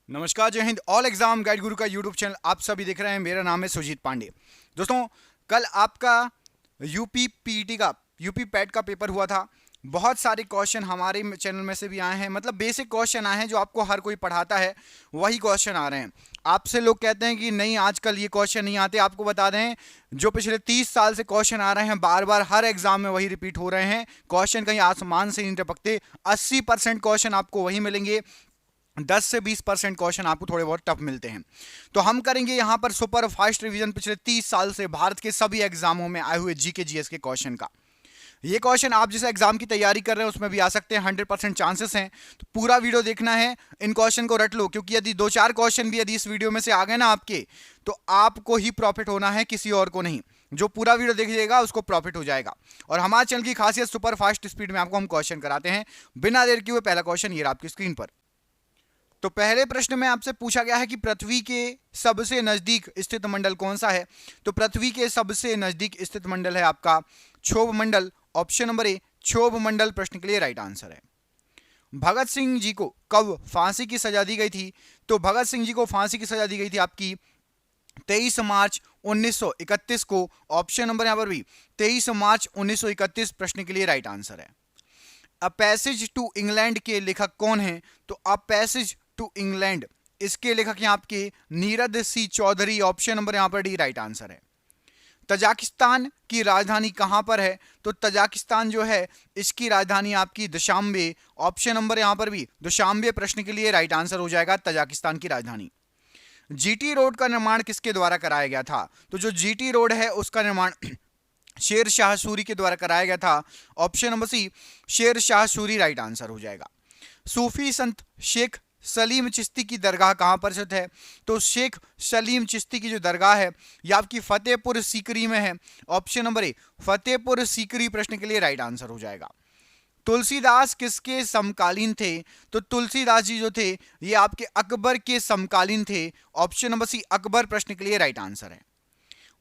नमस्कार, जय Hind. All exam guide गुरु का यूट्यूब चैनल आप सभी देख रहे हैं। मेरा नाम है सुजीत पांडे। दोस्तों, कल आपका यूपी पीटी का यूपी पैट का पेपर हुआ था। बहुत सारे क्वेश्चन हमारे चैनल में से भी आए हैं, मतलब बेसिक क्वेश्चन आए हैं जो आपको हर कोई पढ़ाता है, वही क्वेश्चन आ रहे हैं। आपसे लोग कहते हैं कि नहीं, आजकल ये क्वेश्चन नहीं आते। आपको बता दें, जो पिछले 30 साल से क्वेश्चन आ रहे हैं, बार बार हर एग्जाम में वही रिपीट हो रहे हैं। क्वेश्चन कहीं आसमान से नहीं टपकते। 80% क्वेश्चन आपको वही मिलेंगे, 10 से 20% क्वेश्चन आपको थोड़े बहुत टफ मिलते हैं। तो हम करेंगे यहाँ पर सुपर फास्ट रिवीजन पिछले 30 साल से भारत के सभी एग्जामों में आए हुए जीके जीएस के क्वेश्चन का। ये क्वेश्चन आप जिस एग्जाम की तैयारी कर रहे हैं उसमें भी आ सकते हैं, 100% चांसेस हैं। तो पूरा वीडियो देखना है, इन क्वेश्चन को रट लो, क्योंकि यदि 2-4 क्वेश्चन भी यदि इस वीडियो में से आ गए ना आपके, तो आपको ही प्रॉफिट होना है, किसी और को नहीं। जो पूरा वीडियो देखिएगा उसको प्रॉफिट हो जाएगा। और हमारे चैनल की खासियत सुपर फास्ट स्पीड में आपको हम क्वेश्चन कराते हैं। बिना देर किए हुए पहला क्वेश्चन ये रहा आपकी स्क्रीन पर। तो पहले प्रश्न में आपसे पूछा गया है कि पृथ्वी के सबसे नजदीक स्थित मंडल कौन सा है। तो पृथ्वी के सबसे नजदीक स्थित मंडल है आपका क्षोभ मंडल। ऑप्शन नंबर ए, क्षोभ मंडल प्रश्न के लिए राइट आंसर है। भगत सिंह जी को कब फांसी की सजा दी गई थी। तो भगत सिंह जी को फांसी की सजा दी गई थी आपकी 23 मार्च 1931 को। ऑप्शन नंबर यहां पर भी 23 मार्च 1931 प्रश्न के लिए राइट आंसर है। अ पैसेज टू इंग्लैंड के लेखक कौन हैं। तो अ पैसेज टू इंग्लैंड, इसके लेखक हैं आपके नीरद सी चौधरी। ऑप्शन नंबर यहां पर डी राइट आंसर है। तजाकिस्तान की राजधानी कहां पर है। तो तजाकिस्तान जो है इसकी राजधानी आपकी दुशांबे। ऑप्शन नंबर यहां पर भी दुशांबे प्रश्न के लिए राइट आंसर हो जाएगा, तजाकिस्तान की राजधानी। जीटी रोड का निर्माण किसके द्वारा कराया गया था। तो जो जीटी रोड है उसका निर्माण शेर शाह सूरी के द्वारा कराया गया था। ऑप्शन नंबर सी, शेर शाह सूरी राइट आंसर हो जाएगा। सूफी संत शेख सलीम चिश्ती की दरगाह कहां पर स्थित है। तो शेख सलीम चिश्ती की जो दरगाह है यह आपकी फतेहपुर सीकरी में है। ऑप्शन नंबर ए, फतेहपुर सीकरी प्रश्न के लिए राइट आंसर हो जाएगा। तुलसीदास किसके समकालीन थे। तो तुलसीदास जी जो थे ये आपके अकबर के समकालीन थे। ऑप्शन नंबर सी, अकबर प्रश्न के लिए राइट आंसर है।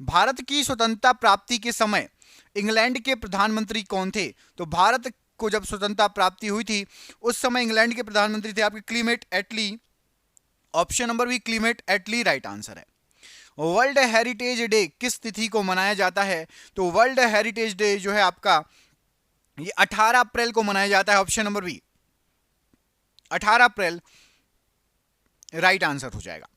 भारत की स्वतंत्रता प्राप्ति के समय इंग्लैंड के प्रधानमंत्री कौन थे। तो भारत को जब स्वतंत्रता प्राप्ति हुई थी उस समय इंग्लैंड के प्रधानमंत्री थे आपके क्लीमेट एटली। ऑप्शन नंबर बी, क्लीमेट एटली राइट आंसर है। वर्ल्ड हेरिटेज डे किस तिथि को मनाया जाता है। तो वर्ल्ड हेरिटेज डे जो है आपका ये 18 अप्रैल को मनाया जाता है। ऑप्शन नंबर बी, 18 अप्रैल राइट आंसर हो जाएगा।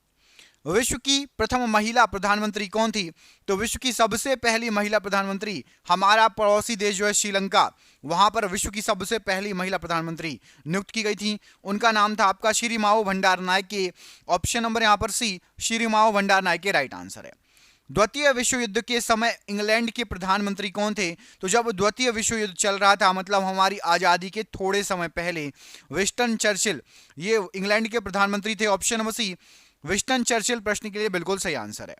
विश्व की प्रथम महिला प्रधानमंत्री कौन थी। तो विश्व की सबसे पहली महिला प्रधानमंत्री, हमारा पड़ोसी देश जो है श्रीलंका, वहां पर विश्व की सबसे पहली महिला प्रधानमंत्री नियुक्त की गई थी। उनका नाम था आपका श्रीमाओ भंडारनायके। ऑप्शन नंबर यहां पर सी, श्रीमाओ भंडारनायके राइट आंसर है। द्वितीय विश्व युद्ध के समय इंग्लैंड के प्रधानमंत्री कौन थे। तो जब द्वितीय विश्व युद्ध चल रहा था, मतलब हमारी आजादी के थोड़े समय पहले, विंस्टन चर्चिल ये इंग्लैंड के प्रधानमंत्री थे। Option number C, Winston Churchill प्रश्न के लिए बिल्कुल सही आंसर है।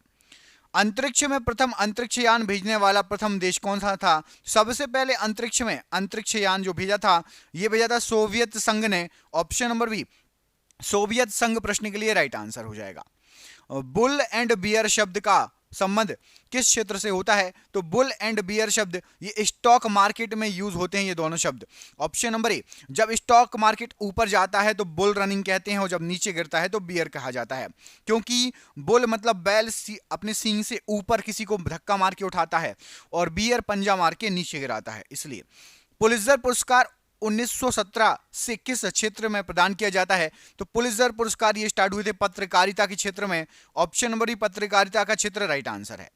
अंतरिक्ष में प्रथम अंतरिक्षयान भेजने वाला प्रथम देश कौन सा था। सबसे पहले अंतरिक्ष में अंतरिक्षयान जो भेजा था यह भेजा था सोवियत संघ ने। ऑप्शन नंबर बी, सोवियत संघ प्रश्न के लिए राइट आंसर हो जाएगा। बुल एंड बियर शब्द का संबंध किस क्षेत्र से होता है। तो बुल एंड बियर शब्द ये स्टॉक मार्केट में यूज होते हैं, ये दोनों शब्द। ऑप्शन नंबर ए, जब स्टॉक मार्केट ऊपर जाता है तो बुल रनिंग कहते हैं, और जब नीचे गिरता है तो बियर कहा जाता है। क्योंकि बुल मतलब बैल अपने सींग से ऊपर किसी को धक्का मार के उठाता है, और बियर पंजा मार के नीचे गिराता है। इसलिए पुलित्जर पुरस्कार 1917 से किस क्षेत्र में प्रदान किया जाता है। तो पुलित्जर पुरस्कार ये स्टार्ट हुए थे पत्रकारिता के क्षेत्र में। ऑप्शन नंबर बी, पत्रकारिता का क्षेत्र राइट आंसर है।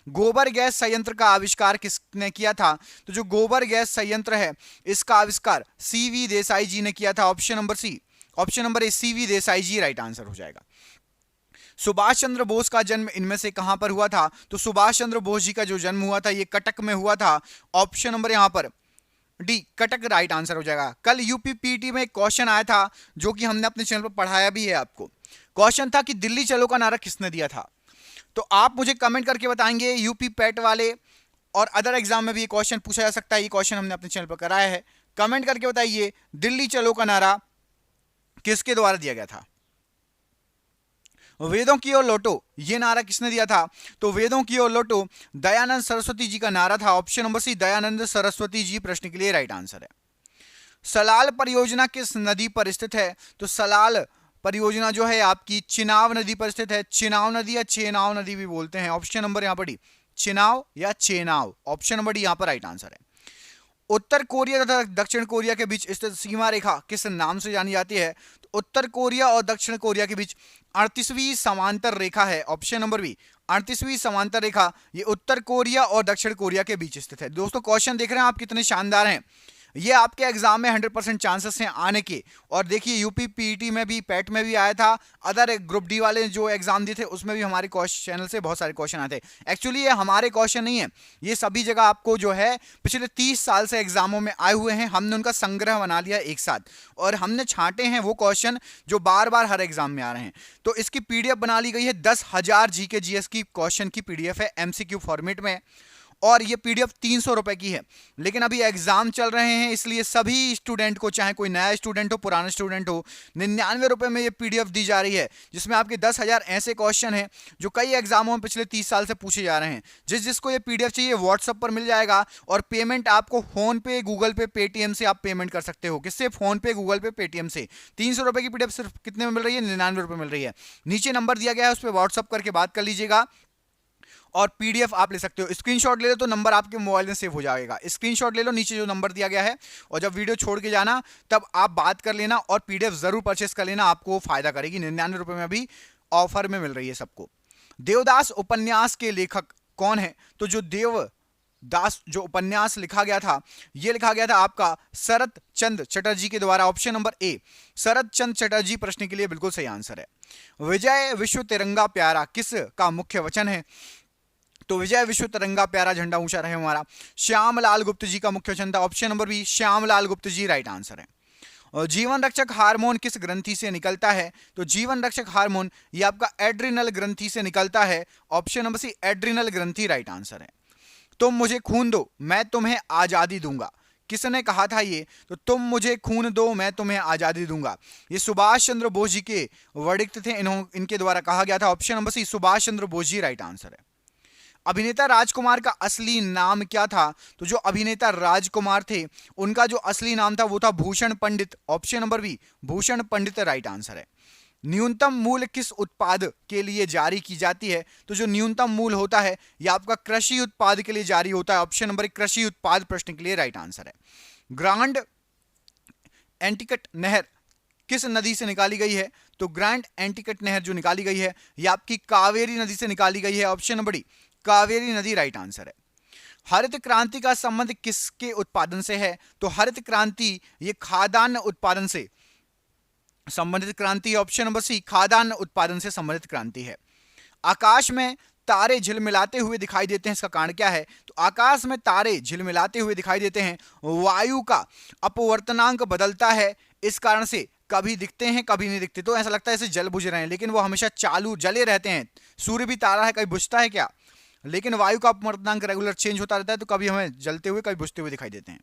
गोबर गैस संयंत्र का आविष्कार किसने किया था। तो जो गोबर गैस संयंत्र है इसका आविष्कार सीवी देसाई जी ने किया था। Option number C, option number A, CV Desai ji right answer हो जाएगा। सुभाष चंद्र बोस का जन्म इनमें से कहां पर हुआ था। तो सुभाष चंद्र बोस जी का जो जन्म हुआ था ये कटक में हुआ था। ऑप्शन नंबर यहां पर डी, कटक राइट आंसर हो जाएगा। कल यूपी पीटी में क्वेश्चन आया था जो कि हमने अपने चैनल पर पढ़ाया भी है आपको। क्वेश्चन था कि दिल्ली चलो का नारा किसने दिया था। तो आप मुझे कमेंट करके बताएंगे। यूपी पैट वाले और अदर एग्जाम में भी ये क्वेश्चन पूछा जा सकता है। ये क्वेश्चन हमने अपने चैनल पर कराया है। कमेंट करके बताइए दिल्ली चलो का नारा किसके द्वारा दिया गया था। वेदों की ओर लौटो ये नारा किसने दिया था। तो वेदों की ओर लौटो दयानंद सरस्वती जी का नारा था। Option number C, Dayanand Saraswati ji प्रश्न के लिए राइट आंसर है। सलाल परियोजना किस नदी पर स्थित है। तो सलाल परियोजना जो है आपकी चिनाब नदी पर स्थित है। चिनाब नदी या चेनाब नदी भी बोलते हैं। ऑप्शन नंबर यहाँ पर डी, चिनाब या चेनाब, ऑप्शन नंबर डी यहाँ पर राइट आंसर है। उत्तर कोरिया तथा दक्षिण कोरिया के बीच स्थित सीमा रेखा किस नाम से जानी जाती है? तो उत्तर कोरिया और दक्षिण कोरिया के बीच 38वीं समांतर रेखा है। ऑप्शन नंबर बी, 38वीं समांतर रेखा ये उत्तर कोरिया और दक्षिण कोरिया के बीच स्थित है। दोस्तों क्वेश्चन देख रहे हैं आप कितने शानदार हैं। ये आपके एग्जाम में 100% चांसेस हैं आने के। और देखिए यूपी पीईटी में भी, पैट में भी आया था, अदर ग्रुप डी वाले जो एग्जाम दिए थे उसमें भी हमारे चैनल से बहुत सारे क्वेश्चन आते हैं। एक्चुअली ये हमारे क्वेश्चन नहीं है, ये सभी जगह आपको जो है पिछले 30 साल से एग्जामों में आए हुए हैं। हमने उनका संग्रह बना लिया एक साथ और हमने छांटे हैं वो क्वेश्चन जो बार बार हर एग्जाम में आ रहे हैं। तो इसकी पीडीएफ बना ली गई है, 10,000 जीके जीएस की क्वेश्चन की पीडीएफ है एमसीक्यू फॉर्मेट में। और ये पीडीएफ 300 रुपए की है। लेकिन अभी एग्जाम चल रहे हैं इसलिए सभी स्टूडेंट को, चाहे कोई नया स्टूडेंट हो पुराना स्टूडेंट हो, 99 रुपए में ये पीडीएफ दी जा रही है, जिसमें आपके 10,000 ऐसे क्वेश्चन हैं जो कई एग्जामों में पिछले 30 साल से पूछे जा रहे हैं। जिसको ये पीडीएफ चाहिए व्हाट्सएप पर मिल जाएगा। और पेमेंट आपको फोन पे, गूगल पे, पेटीएम से आप पेमेंट कर सकते हो। किससे? फोन पे, गूगल पे, पेटीएम से। 300 रुपए की पीडीएफ सिर्फ कितने में मिल रही है? 99 रुपए मिल रही है। नीचे नंबर दिया गया है, उस पर व्हाट्सएप करके बात कर लीजिएगा और पीडीएफ आप ले सकते हो। स्क्रीनशॉट ले लो तो नंबर आपके मोबाइल में सेव हो जाएगा। स्क्रीनशॉट ले लो, नीचे जो नंबर दिया गया है, और जब वीडियो छोड़ के जाना तब आप बात कर लेना और पीडीएफ जरूर परचेस कर लेना, आपको फायदा करेगी। 99 रुपए में अभी ऑफर में मिल रही है सबको। देवदास उपन्यास के लेखक कौन है? तो जो देवदास जो उपन्यास लिखा गया था, यह लिखा गया था आपका शरत चंद्र चटर्जी के द्वारा। ऑप्शन नंबर ए, शरत चंद्र चटर्जी प्रश्न के लिए बिल्कुल सही आंसर है। विजय विश्व तिरंगा प्यारा किस का मुख्य वचन है? तो विजय विश्व तिरंगा प्यारा झंडा ऊंचा रहे हमारा श्यामलाल गुप्त जी का मुख्य वचन था। ऑप्शन नंबर बी, श्यामलाल गुप्त जी राइट आंसर है। और जीवन रक्षक हार्मोन किस ग्रंथि से निकलता है? तो जीवन रक्षक हार्मोन ये आपका एड्रिनल ग्रंथि से निकलता है। ऑप्शन नंबर सी, एड्रिनल ग्रंथि राइट आंसर है। तुम मुझे खून दो मैं तुम्हें आजादी दूंगा, किसने कहा था ये? तो तुम मुझे खून दो मैं तुम्हें आजादी दूंगा, ये सुभाष चंद्र बोस जी के वर्डिक्ट थे, इनके द्वारा कहा गया था। ऑप्शन नंबर सी, सुभाष चंद्र बोस जी राइट आंसर है। अभिनेता राजकुमार का असली नाम क्या था? तो जो अभिनेता राजकुमार थे उनका जो असली नाम था वो था भूषण पंडित। ऑप्शन नंबर बी, भूषण पंडित राइट आंसर है। न्यूनतम मूल्य किस उत्पाद के लिए जारी की जाती है? तो जो न्यूनतम मूल्य होता है यह आपका कृषि उत्पाद के लिए जारी होता है। ऑप्शन नंबर, कृषि उत्पाद प्रश्न के लिए राइट आंसर है। ग्रांड एंटिकट नहर किस नदी से निकाली गई है? तो ग्रैंड एंटिकट नहर जो निकाली गई है यह आपकी कावेरी नदी से निकाली गई है। ऑप्शन नंबर डी, कावेरी नदी राइट आंसर है। हरित क्रांति का संबंध किसके उत्पादन से है? तो हरित क्रांति ये खाद्यान्न उत्पादन से संबंधित क्रांति है। ऑप्शन नंबर सी, खाद्यान्न उत्पादन से संबंधित क्रांति है। आकाश में तारे झिलमिलाते हुए दिखाई देते हैं, इसका कारण क्या है? तो आकाश में तारे झिलमिलाते हुए दिखाई देते हैं, वायु का अपवर्तनांक बदलता है, इस कारण से कभी दिखते हैं कभी नहीं दिखते। तो ऐसा लगता है जैसे जल बुझ रहे हैं लेकिन वो हमेशा चालू जले रहते हैं। सूर्य भी तारा है, कभी बुझता है क्या? लेकिन वायु का अपवर्तनांक रेगुलर चेंज होता रहता है, तो कभी हमें जलते हुए कभी बुझते हुए दिखाई देते हैं।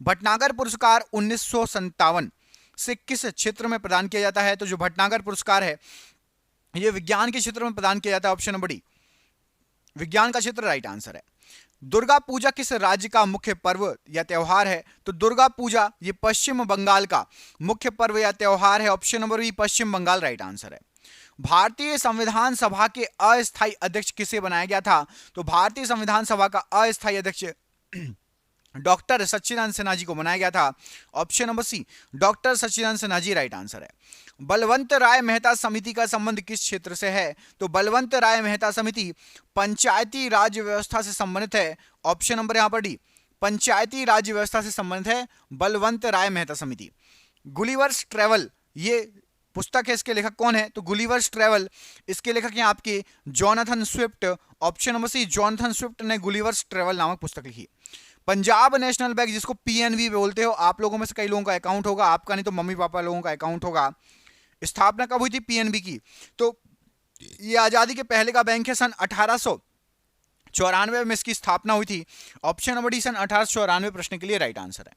भटनागर पुरस्कार 1957 से किस क्षेत्र में प्रदान किया जाता है? तो जो भटनागर पुरस्कार है यह विज्ञान के क्षेत्र में प्रदान किया जाता है। ऑप्शन नंबर डी, विज्ञान का क्षेत्र राइट आंसर है। दुर्गा पूजा किस राज्य का मुख्य पर्व या त्योहार है? तो दुर्गा पूजा ये पश्चिम बंगाल का मुख्य पर्व या त्योहार है। ऑप्शन नंबर बी, पश्चिम बंगाल राइट आंसर है। भारतीय संविधान सभा के अस्थायी अध्यक्ष किसे बनाया गया था? तो भारतीय संविधान सभा का अस्थायी अध्यक्ष डॉक्टर सच्चिदानंद सिन्हा जी को बनाया गया था। ऑप्शन नंबर सी, डॉक्टर सच्चिदानंद सिन्हा जी राइट आंसर है। बलवंत राय मेहता समिति का संबंध किस क्षेत्र से है? तो बलवंत राय मेहता समिति पंचायती राज व्यवस्था से संबंधित है। ऑप्शन नंबर यहां पर डी, पंचायती राज व्यवस्था से संबंधित है बलवंत राय मेहता समिति। गुलिवर्स ट्रेवल ये पुस्तक है, इसके लेखक कौन है? तो गुलिवर्स ट्रेवल इसके लेखक हैं आपके Jonathan Swift. Option number C, Jonathan Swift ने गुलिवर्स ट्रेवल नामक पुस्तक लिखी। पंजाब नेशनल बैंक जिसको पीएनबी बोलते हो, आप लोगों में से कई लोगों का अकाउंट होगा, आपका नहीं तो मम्मी पापा लोगों का अकाउंट होगा। स्थापना कब हुई थी पीएनबी की? तो ये आजादी के पहले का बैंक है, सन 1894 में इसकी स्थापना हुई थी। ऑप्शन नंबर डी, सन 1894 प्रश्न के लिए राइट आंसर है।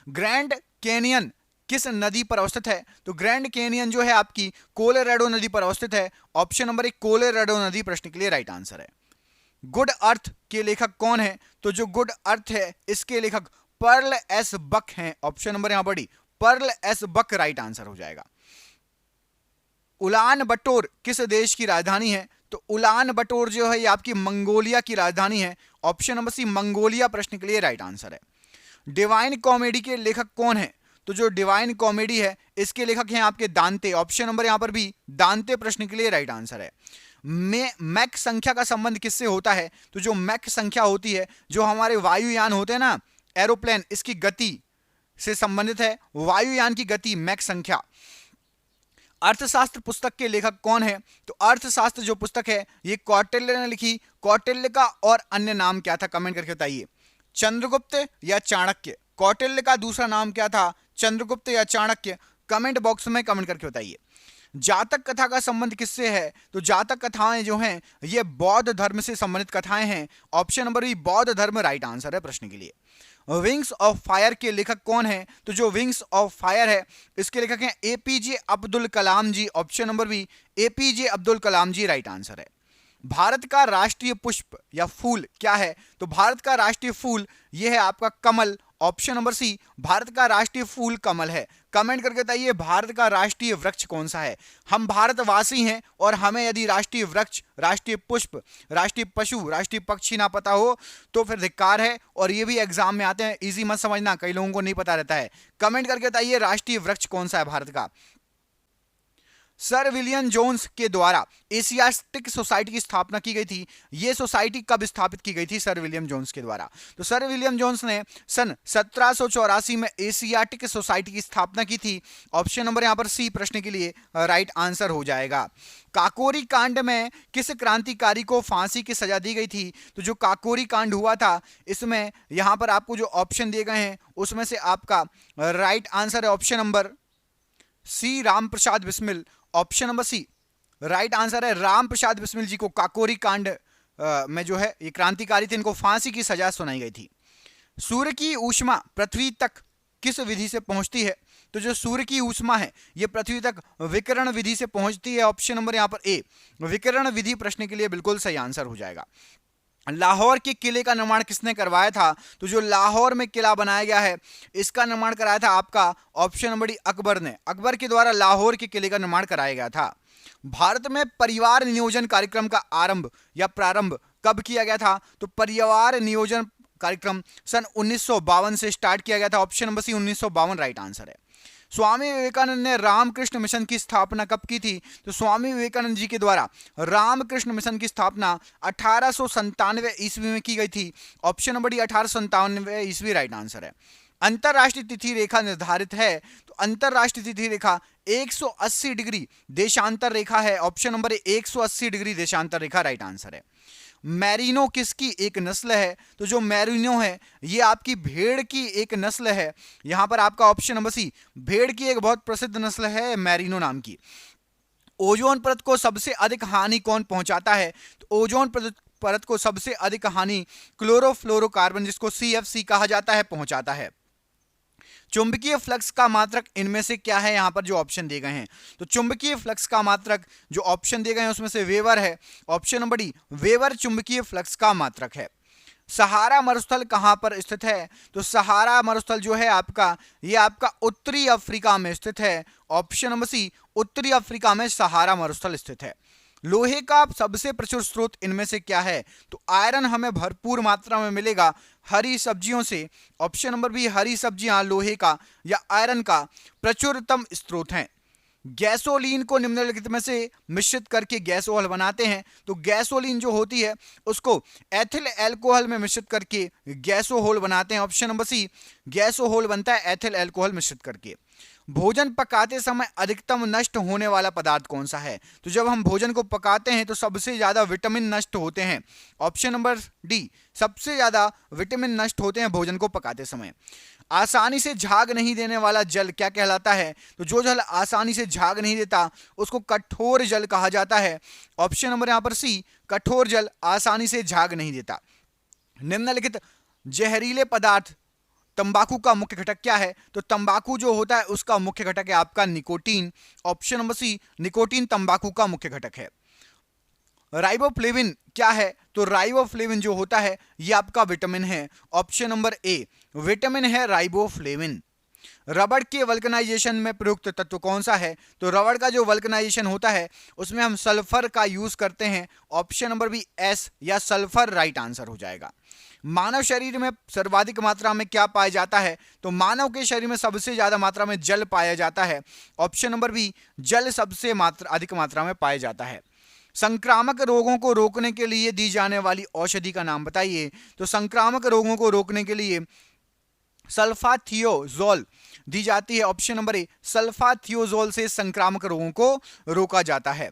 ग्रैंड कैनियन किस नदी पर अवस्थित है? तो ग्रैंड कैनियन जो है आपकी कोलोराडो नदी पर अवस्थित है। ऑप्शन नंबर 1 कोलोराडो नदी प्रश्न के लिए राइट आंसर है। गुड अर्थ के लेखक कौन है? तो जो गुड अर्थ है इसके लेखक पर्ल एस बक हैं। ऑप्शन नंबर यहां पर D, Pearl S Buck right answer हो जाएगा। उलान बटोर किस देश की राजधानी है? तो उलान बटोर जो है ये आपकी मंगोलिया की राजधानी है। ऑप्शन नंबर सी मंगोलिया प्रश्न के लिए राइट आंसर है। डिवाइन कॉमेडी के लेखक कौन है? तो जो डिवाइन कॉमेडी है इसके लेखक हैं आपके दांते। ऑप्शन नंबर यहां पर भी दांते प्रश्न के लिए राइट आंसर है। मैक संख्या का संबंध किससे होता है? तो जो मैक संख्या होती है, जो हमारे वायुयान होते हैं ना, एरोप्लेन, इसकी गति से संबंधित है। वायुयान की गति मैक संख्या। अर्थशास्त्र पुस्तक के लेखक कौन है? तो अर्थशास्त्र जो पुस्तक है ये कौटिल्य ने लिखी। कौटिल्य का और अन्य नाम क्या था? कमेंट करके बताइए। चंद्रगुप्त या चाणक्य? कौटिल्य का दूसरा नाम क्या था? चंद्रगुप्त या चाणक्य? कमेंट बॉक्स में कमेंट करके बताइए। जातक कथा का संबंध किससे है? तो जातक कथाएं जो हैं ये बौद्ध धर्म से संबंधित कथाएं हैं। ऑप्शन नंबर बी बौद्ध धर्म राइट आंसर है प्रश्न के लिए। विंग्स ऑफ फायर के लेखक कौन है? तो जो विंग्स ऑफ फायर है इसके लेखक हैं APJ Abdul Kalam ji. Option number B APJ Abdul Kalam ji right answer है। भारत का राष्ट्रीय पुष्प या फूल क्या है? तो भारत का राष्ट्रीय फूल यह है आपका कमल। ऑप्शन नंबर सी भारत का राष्ट्रीय फूल कमल है। कमेंट करके बताइए भारत का राष्ट्रीय वृक्ष कौन सा है? हम भारतवासी हैं और हमें यदि राष्ट्रीय वृक्ष, राष्ट्रीय पुष्प, राष्ट्रीय पशु, राष्ट्रीय पक्षी ना पता हो तो फिर धिक्कार है। और ये भी एग्जाम में आते हैं, इजी मत समझना, कई लोगों को नहीं पता रहता है। कमेंट करके बताइए राष्ट्रीय वृक्ष कौन सा है भारत का। सर विलियम जोन्स के द्वारा एशियाटिक सोसाइटी की स्थापना की गई थी। यह सोसाइटी कब स्थापित की गई थी? सर विलियम जोन्स के द्वारा। तो सर विलियम जोन्स ने सन 1784 में एशियाटिक सोसाइटी की स्थापना की थी। ऑप्शन नंबर यहां पर सी प्रश्न के लिए राइट आंसर हो जाएगा। काकोरी कांड में किस क्रांतिकारी को फांसी की सजा दी गई थी? तो जो काकोरी कांड हुआ था इसमें यहां पर आपको जो ऑप्शन दिए गए हैं उसमें से आपका राइट आंसर है option number C Ram Prasad Bismil. Option number C right answer है। राम प्रसाद बिस्मिल जी को काकोरी कांड में जो है ये क्रांतिकारी थे, इनको फांसी की सजा सुनाई गई थी। सूर्य की ऊष्मा पृथ्वी तक किस विधि से पहुंचती है? तो जो सूर्य की ऊष्मा है ये पृथ्वी तक विकिरण विधि से पहुंचती है। ऑप्शन नंबर यहां पर ए विकिरण विधि प्रश्न के लिए बिल्कुल सही आंसर हो जाएगा। लाहौर के किले का निर्माण किसने करवाया था? तो जो लाहौर में किला बनाया गया है इसका निर्माण कराया था आपका ऑप्शन नंबर डी अकबर ने। अकबर के द्वारा लाहौर के किले का निर्माण कराया गया था। भारत में परिवार नियोजन कार्यक्रम का आरंभ या प्रारंभ कब किया गया था? तो परिवार नियोजन कार्यक्रम सन 1952 से स्टार्ट किया गया था। Option number C 1952 right answer है। स्वामी विवेकानंद ने रामकृष्ण मिशन की स्थापना कब की थी? तो स्वामी विवेकानंद जी के द्वारा रामकृष्ण मिशन की स्थापना 1897 ईस्वी में की गई थी। ऑप्शन नंबर डी 1897 ईस्वी राइट आंसर है। अंतरराष्ट्रीय तिथि रेखा निर्धारित है। तो अंतरराष्ट्रीय तिथि रेखा 180 डिग्री देशांतर रेखा है। ऑप्शन नंबर 180 डिग्री देशांतर रेखा राइट आंसर है। मैरिनो किसकी एक नस्ल है? तो जो मैरिनो है ये आपकी भेड़ की एक नस्ल है। यहां पर आपका ऑप्शन नंबर सी भेड़ की एक बहुत प्रसिद्ध नस्ल है मैरिनो नाम की। ओजोन परत को सबसे अधिक हानि कौन पहुंचाता है? तो ओजोन परत को सबसे अधिक हानि क्लोरोफ्लोरोकार्बन जिसको CFC कहा जाता है पहुंचाता है। चुंबकीय फ्लक्स का मात्रक इनमें से क्या है? यहां पर जो ऑप्शन दिए गए हैं तो चुंबकीय फ्लक्स का मात्रक जो ऑप्शन दिए गए हैं उसमें से वेबर है। ऑप्शन नंबर डी वेबर चुंबकीय फ्लक्स का मात्रक है। सहारा मरुस्थल कहां पर स्थित है? तो सहारा मरुस्थल जो है आपका ये आपका उत्तरी अफ्रीका में स्थित है। ऑप्शन नंबर सी उत्तरी अफ्रीका में सहारा मरुस्थल स्थित है। लोहे का सबसे प्रचुर स्रोत इनमें से क्या है? तो आयरन हमें भरपूर मात्रा में मिलेगा हरी सब्जियों से। ऑप्शन नंबर बी हरी सब्जियां लोहे का या आयरन का प्रचुरतम स्रोत हैं। गैसोलीन को निम्नलिखित में से मिश्रित करके गैसोहल बनाते हैं। तो गैसोलीन जो होती है उसको एथिल अल्कोहल में मिश्रित करके गैसोहोल बनाते हैं। ऑप्शन नंबर सी गैसोहोल बनता है एथिल अल्कोहल मिश्रित करके। भोजन पकाते समय अधिकतम नष्ट होने वाला पदार्थ कौन सा है? तो जब हम भोजन को पकाते हैं तो सबसे ज्यादा विटामिन नष्ट होते हैं। ऑप्शन नंबर डी सबसे ज्यादा विटामिन नष्ट होते हैं भोजन को पकाते समय। आसानी से झाग नहीं देने वाला जल क्या कहलाता है? तो जो जल आसानी से झाग नहीं देता उसको कठोर जल कहा जाता है। ऑप्शन नंबर यहां पर सी कठोर जल आसानी से झाग नहीं देता। निम्नलिखित जहरीले पदार्थ तंबाकू का मुख्य घटक क्या है? तो तंबाकू जो होता है उसका मुख्य घटक है आपका nicotine. Option number C nicotine तंबाकू का मुख्य घटक है। राइबोफ्लेविन क्या है? तो राइबोफ्लेविन जो होता है ये आपका विटामिन है। ऑप्शन नंबर ए विटामिन है राइबोफ्लेविन। रबड़ के वल्कनाइजेशन में प्रयुक्त तत्व कौन सा है? तो रबड़ का जो वल्कनाइजेशन होता है उसमें हम सल्फर का यूज करते हैं। ऑप्शन नंबर बी एस या सल्फर राइट आंसर हो जाएगा। मानव शरीर में सर्वाधिक मात्रा में क्या पाया जाता है? तो मानव के शरीर में सबसे ज्यादा मात्रा में जल पाया जाता है। ऑप्शन नंबर बी जल सबसे अधिक मात्रा में पाया जाता है। संक्रामक रोगों को रोकने के लिए दी जाने वाली औषधि का नाम बताइए। तो संक्रामक रोगों को रोकने के लिए सल्फाथियोजोल दी जाती है। ऑप्शन नंबर ए सल्फाथियोजोल से संक्रामक रोगों को रोका जाता है।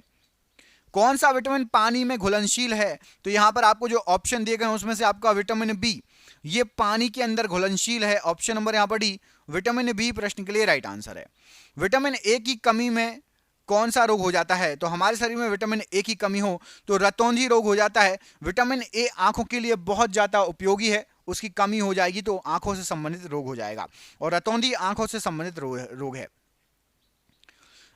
कौन सा विटामिन पानी में घुलनशील है? तो यहां पर आपको जो ऑप्शन दिए गए हैं उसमें से आपका विटामिन बी ये पानी के अंदर घुलनशील है। ऑप्शन नंबर यहां पर डी विटामिन बी प्रश्न के लिए राइट आंसर है। विटामिन ए की कमी में कौन सा रोग हो जाता है? तो हमारे शरीर में विटामिन ए की कमी हो तो रतौंधी रोग हो जाता है। विटामिन ए आंखों के लिए बहुत ज्यादा उपयोगी है, उसकी कमी हो जाएगी तो आंखों से संबंधित रोग हो जाएगा और रतौंधी आंखों से संबंधित रोग है।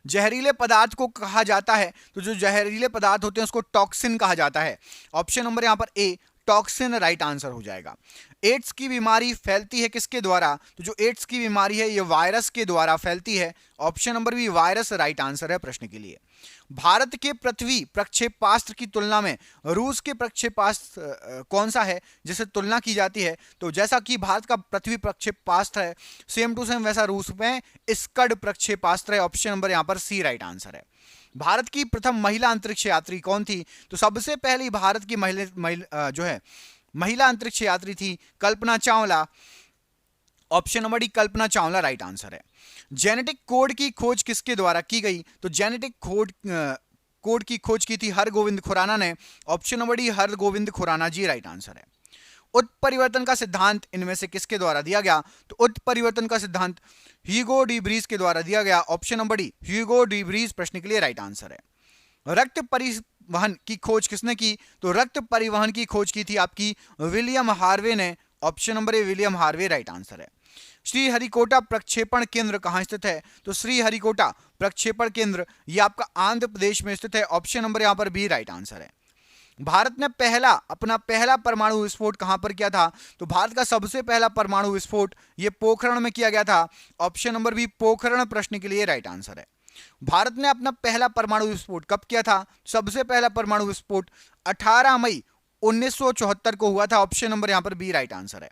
जहरीले पदार्थ को कहा जाता है, तो जो जहरीले पदार्थ होते हैं उसको टॉक्सिन कहा जाता है। ऑप्शन नंबर यहां पर ए टॉक्सिन राइट आंसर हो जाएगा। एड्स की बीमारी फैलती है किसके द्वारा? तो जो एड्स की बीमारी है ये वायरस के द्वारा फैलती है। Option number B virus right answer है प्रश्न के लिए। भारत के पृथ्वी प्रक्षेपास्त्र की तुलना में रूस के प्रक्षेपास्त्र कौन सा है जिससे तुलना की जाती है? तो जैसा कि भारत का पृथ्वी प्रक्षेपास्त्र है सेम टू सेम वैसा रूस में स्कड प्रक्षेपास्त्र है। ऑप्शन नंबर यहां पर सी राइट आंसर है। भारत की प्रथम महिला अंतरिक्ष यात्री कौन थी? तो सबसे पहली भारत की महिला अंतरिक्ष यात्री थी Kalpana Chawla. Option number D Kalpana Chawla right answer है। जेनेटिक कोड की खोज किसके द्वारा की गई? तो जेनेटिक कोड की खोज की थी हरगोविंद खुराना ने। Option number D Hargobind Khorana ji right answer है। उत्परिवर्तन का सिद्धांत इनमें से किसके द्वारा दिया गया? तो उत्परिवर्तन का सिद्धांत ह्यूगो डी ब्रीज के द्वारा दिया गया। Option number D Hugo de Vries प्रश्न के लिए राइट आंसर है। रक्त परिवहन की खोज किसने की? तो रक्त परिवहन की खोज की थी आपकी विलियम हार्वे ने। Option number A William Harvey right answer है। श्रीहरिकोटा प्रक्षेपण केंद्र कहां स्थित है? तो श्रीहरिकोटा प्रक्षेपण केंद्र यह आपका आंध्र प्रदेश में स्थित है। ऑप्शन नंबर यहां पर बी राइट आंसर है। भारत ने अपना पहला परमाणु विस्फोट कहां पर किया था? तो भारत का सबसे पहला परमाणु विस्फोट यह पोखरण में किया गया था। ऑप्शन नंबर बी पोखरण प्रश्न के लिए राइट आंसर है। भारत ने अपना पहला परमाणु विस्फोट कब किया था? सबसे पहला परमाणु विस्फोट 18 मई 1974 को हुआ था। ऑप्शन नंबर यहां पर बी राइट आंसर है।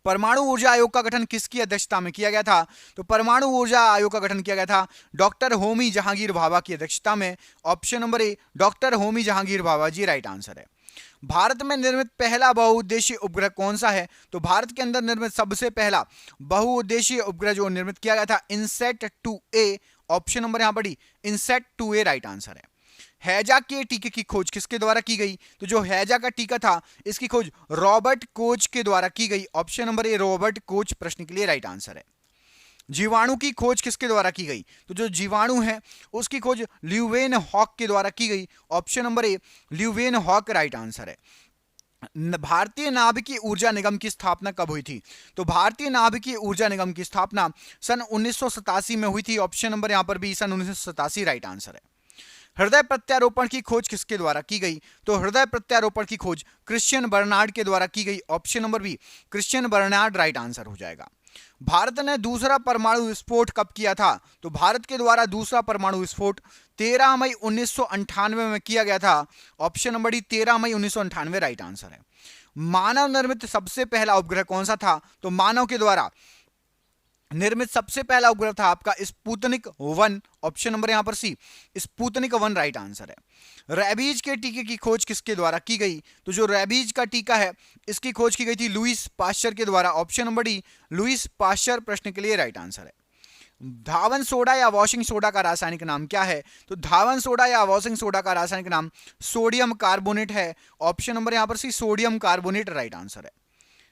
परमाणु ऊर्जा आयोग का गठन किसकी अध्यक्षता में किया गया था? तो परमाणु ऊर्जा आयोग का गठन किया गया था डॉक्टर होमी जहांगीर भाभा की अध्यक्षता में। Option number A doctor Homi Jehangir Bhabha ji right answer है। भारत में निर्मित पहला बहुउद्देशीय उपग्रह कौन सा है? तो भारत के अंदर निर्मित सबसे पहला बहुउद्देशीय उपग्रह जो निर्मित किया गया था इनसेट 2A। ऑप्शन नंबर यहां पर D INSAT 2A right answer है। हैजा के टीके की खोज किसके द्वारा की गई? तो जो हैजा का टीका था इसकी खोज रॉबर्ट कोच के द्वारा की गई। ऑप्शन नंबर ए रॉबर्ट कोच प्रश्न के लिए राइट आंसर है। जीवाणु की खोज किसके द्वारा की गई? तो जो जीवाणु है उसकी खोज ल्यूवेन हॉक के द्वारा की गई। Option number A Leeuwenhoek right answer है। भारतीय नाभिकीय ऊर्जा निगम की स्थापना कब हुई थी? तो भारतीय नाभिकीय ऊर्जा निगम की स्थापना सन 1987 में हुई थी। ऑप्शन नंबर यहां पर भी सन 1987 राइट आंसर है। हृदय प्रत्यारोपण की खोज किसके द्वारा की गई? तो हृदय प्रत्यारोपण की खोज क्रिश्चियन बर्नार्ड के द्वारा की गई। Option number B Christian Barnard right answer हो जाएगा। भारत ने दूसरा परमाणु विस्फोट कब किया था? तो भारत के द्वारा दूसरा परमाणु विस्फोट 13 मई 1998 में किया गया था। ऑप्शन नंबर डी 13 मई 1998 राइट आंसर है। मानव निर्मित सबसे पहला उपग्रह कौन सा था? तो मानव के द्वारा निर्मित सबसे पहला उपग्रह था आपका स्पुतनिक 1। ऑप्शन नंबर यहां पर सी स्पुतनिक 1 राइट आंसर है। रैबीज के टीके की खोज किसके द्वारा की गई? तो जो रैबीज का टीका है इसकी खोज की गई थी लुईस पाश्चर के द्वारा। Option number D Louis Pasteur प्रश्न के लिए राइट आंसर है। धावन सोडा या वॉशिंग सोडा का रासायनिक नाम क्या है? तो धावन सोडा या वॉशिंग सोडा का रासायनिक नाम सोडियम कार्बोनेट है। ऑप्शन नंबर यहां पर C sodium carbonate right answer है।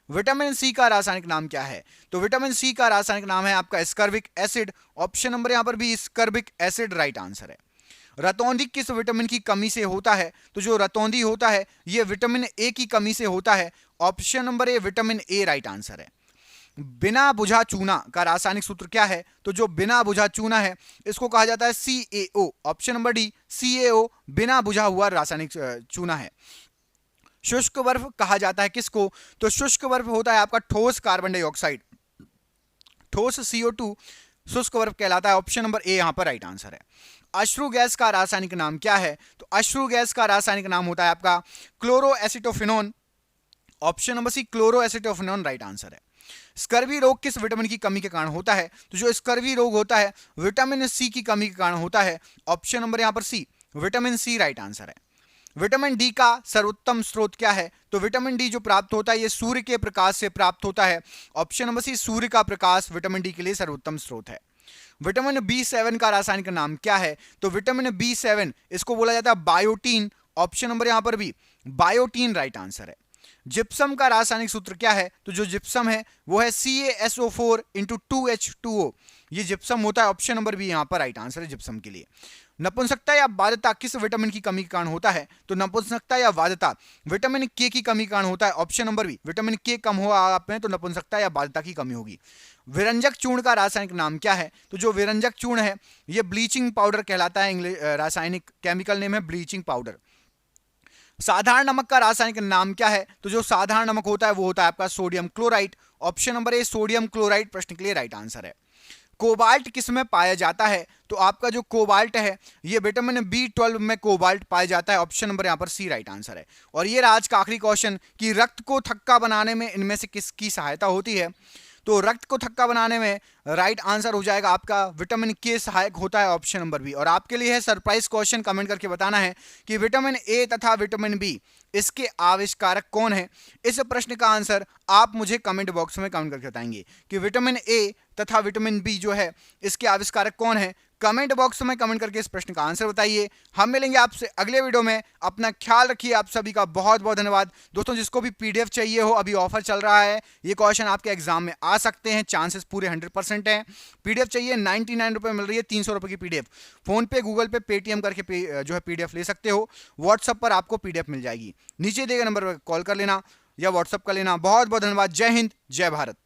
विटामिन सी का रासायनिक नाम क्या है? तो विटामिन सी का रासायनिक नाम है आपका स्कर्बिक एसिड। ऑप्शन नंबर यहां पर भी स्कर्बिक एसिड राइट आंसर है। रतौंधी किस विटामिन की कमी से होता है? तो जो रतौंधी होता है यह विटामिन ए की कमी से होता है। Option number A vitamin A right answer है। बिना बुझा चूना का रासायनिक सूत्र क्या है? तो जो बिना बुझा चूना है इसको कहा जाता है CaO। Option number D CaO बिना बुझा हुआ रासायनिक चूना है। शुष्क बर्फ कहा जाता है किसको? तो शुष्क बर्फ होता है आपका ठोस कार्बन डाइऑक्साइड। ठोस CO2 शुष्क बर्फ कहलाता है। ऑप्शन नंबर ए यहाँ पर राइट आंसर है। अश्रु गैस का रासायनिक नाम क्या है? तो अश्रु गैस का रासायनिक नाम होता है आपका chloroacetophenone. Option number C chloroacetophenone right answer है। स्कर्वी रोग किस विटामिन की कमी के कारण होता है? तो जो स्कर्वी रोग होता है विटामिन सी की कमी के कारण होता है। ऑप्शन नंबर यहां पर सी, विटामिन सी राइट आंसर है। विटामिन डी का सर्वोत्तम स्रोत क्या है? तो विटामिन डी जो प्राप्त होता है ये सूर्य के प्रकाश से प्राप्त होता है। ऑप्शन नंबर सी, सूर्य का प्रकाश विटामिन डी के लिए सर्वोत्तम स्रोत है। विटामिन B7 का रासायनिक नाम क्या है? तो विटामिन B7 इसको बोला जाता है बायोटीन। ऑप्शन नंबर यहां पर भी बायोटीन राइट आंसर है। जिप्सम का रासायनिक सूत्र क्या है? तो जो जिप्सम है वो है CaSO4 × 2H2O। ये जिप्सम होता है। ऑप्शन नंबर बी यहां पर राइट आंसर है जिप्सम के लिए। नपुंसकता या बाध्यता किस विटामिन की कमी के कारण होता है? तो नपुंसकता या बाध्यता विटामिन के की कमी के कारण होता है। ऑप्शन नंबर बी, विटामिन के कम हो आप में तो नपुंसकता या बाध्यता की कमी होगी। विरंजक चूर्ण का रासायनिक नाम क्या है? तो जो विरंजक चूर्ण है ये ब्लीचिंग पाउडर कहलाता है। रासायनिक केमिकल नेम है ब्लीचिंग पाउडर। साधारण नमक का रासायनिक नाम क्या है? तो जो साधारण नमक होता है वो होता है आपका सोडियम क्लोराइड। ऑप्शन नंबर ए, सोडियम क्लोराइड प्रश्न के लिए राइट आंसर है। कोबाल्ट किस में पाया जाता है? तो आपका जो कोबाल्ट है ये विटामिन B12 में कोबाल्ट पाया जाता है। ऑप्शन नंबर यहां पर सी राइट आंसर है। और ये आज का आखिरी क्वेश्चन कि रक्त को थक्का बनाने में इनमें से किसकी सहायता होती है? तो रक्त को थक्का बनाने में राइट आंसर हो जाएगा आपका विटामिन के सहायक होता है। Option number B. और आपके लिए है सरप्राइज क्वेश्चन, कमेंट करके बताना है कि विटामिन ए तथा विटामिन बी इसके आविष्कारक कौन है? इस प्रश्न का आंसर आप मुझे कमेंट बॉक्स में कमेंट करके बताएंगे कि विटामिन ए तथा विटामिन बी जो है इसके आविष्कारक कौन है। कमेंट बॉक्स में कमेंट करके इस प्रश्न का आंसर बताइए। हम मिलेंगे आपसे अगले वीडियो में। अपना ख्याल रखिए। आप सभी का बहुत बहुत धन्यवाद। दोस्तों जिसको भी PDF चाहिए हो, अभी ऑफर चल रहा है, ये क्वेश्चन आपके एग्जाम में आ सकते हैं, चांसेस पूरे 100% हैं। PDF चाहिए 99 रुपये मिल रही है, 300 रुपये की PDF। फोन पे, गूगल पे, पेटीएम करके जो है PDF ले सकते हो। व्हाट्सअप पर आपको PDF मिल जाएगी। नीचे दिए गए नंबर पर कॉल कर लेना या व्हाट्सअप कर लेना। बहुत बहुत धन्यवाद। जय हिंद, जय भारत।